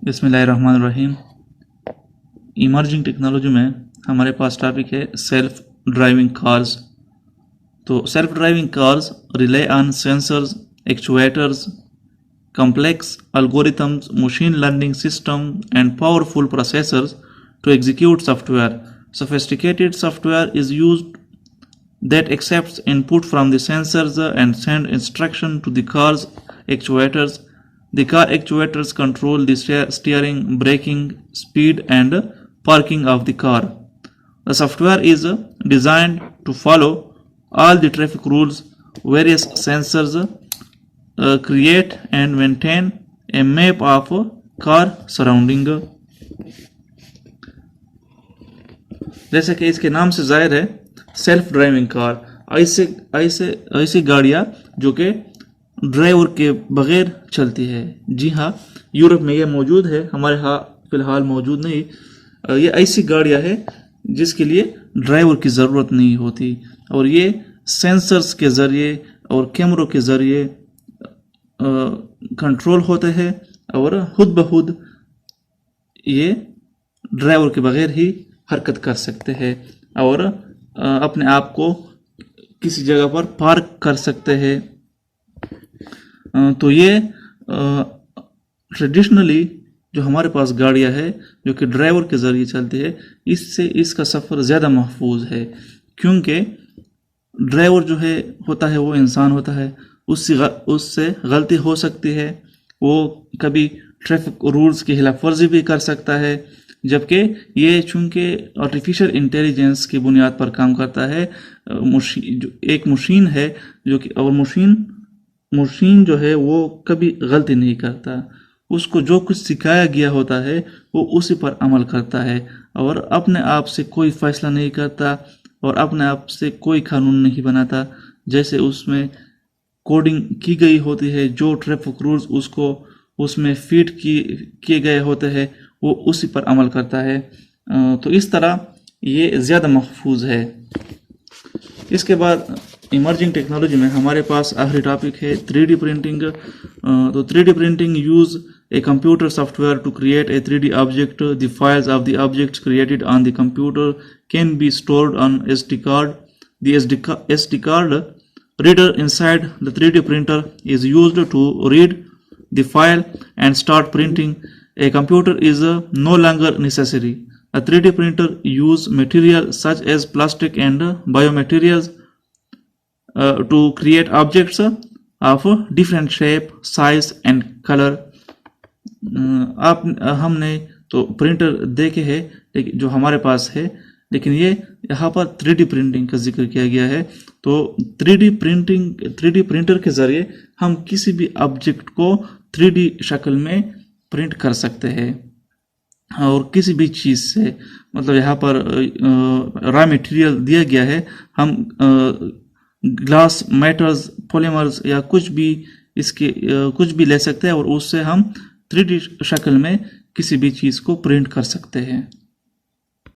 बिस्मिल्लाहिर्रहमानिर्रहीम। Emerging technology में हमारे पास टॉपिक है सेल्फ ड्राइविंग कार्स। तो self driving cars rely on sensors, actuators, complex algorithms, machine learning system, and powerful processors to execute software. Sophisticated software is used that accepts input from the sensors and send instruction to the car's actuators. The car actuators control the steering, braking, speed, and parking of the car. The software is designed to follow all the traffic rules. Various sensors create and maintain a map of car surrounding. जैसे कि इसके नाम से जाहिर है, self driving car ऐसी गाड़ियाँ जो कि ड्राइवर के बगैर चलती है। जी हाँ, यूरोप में यह मौजूद है, हमारे यहाँ फ़िलहाल मौजूद नहीं। ये ऐसी गाड़ियाँ है जिसके लिए ड्राइवर की ज़रूरत नहीं होती और ये सेंसर्स के ज़रिए और कैमरों के ज़रिए कंट्रोल होते हैं और खुद ब खुद ये ड्राइवर के बगैर ही हरकत कर सकते हैं और अपने आप को किसी जगह पर पार्क कर सकते हैं। तो ये ट्रेडिशनली जो हमारे पास गाड़ियां है जो कि ड्राइवर के ज़रिए चलती है, इससे इसका सफ़र ज़्यादा महफूज है, क्योंकि ड्राइवर जो है होता है वो इंसान होता है, उससे गलती हो सकती है, वो कभी ट्रैफिक रूल्स की खिलाफ वर्जी भी कर सकता है। जबकि ये चूँकि आर्टिफिशियल इंटेलिजेंस की बुनियाद पर काम करता है, एक मशीन है जो कि और मशीन जो है वो कभी गलती नहीं करता। उसको जो कुछ सिखाया गया होता है वो उसी पर अमल करता है और अपने आप से कोई फैसला नहीं करता और अपने आप से कोई कानून नहीं बनाता। जैसे उसमें कोडिंग की गई होती है, जो ट्रैफिक रूल्स उसको उसमें फीड किए गए होते हैं वो उसी पर अमल करता है। तो इस तरह ये ज़्यादा महफूज है। इसके बाद इमर्जिंग टेक्नोलॉजी में हमारे पास आखिरी टॉपिक है 3D प्रिंटिंग। तो 3D printing use a computer software to create a 3D object. The files of the objects created on the computer can be stored on SD card. The SD card reader inside the 3D printer is used to read the file and start printing. A computer is no longer necessary. A 3D printer use materials such as plastic and biomaterials to create objects of different shape, size and color. हमने तो printer देखे हैं लेकिन जो हमारे पास है, लेकिन ये यहाँ पर 3D प्रिंटिंग का जिक्र किया गया है। तो 3D प्रिंटर के ज़रिए हम किसी भी ऑब्जेक्ट को 3D शक्ल में प्रिंट कर सकते हैं और किसी भी चीज़ से, मतलब यहाँ पर रॉ मटेरियल दिया गया है, हम ग्लास, मेटल्स, पॉलीमर्स या कुछ भी ले सकते हैं और उससे हम 3D शक्ल में किसी भी चीज़ को प्रिंट कर सकते हैं।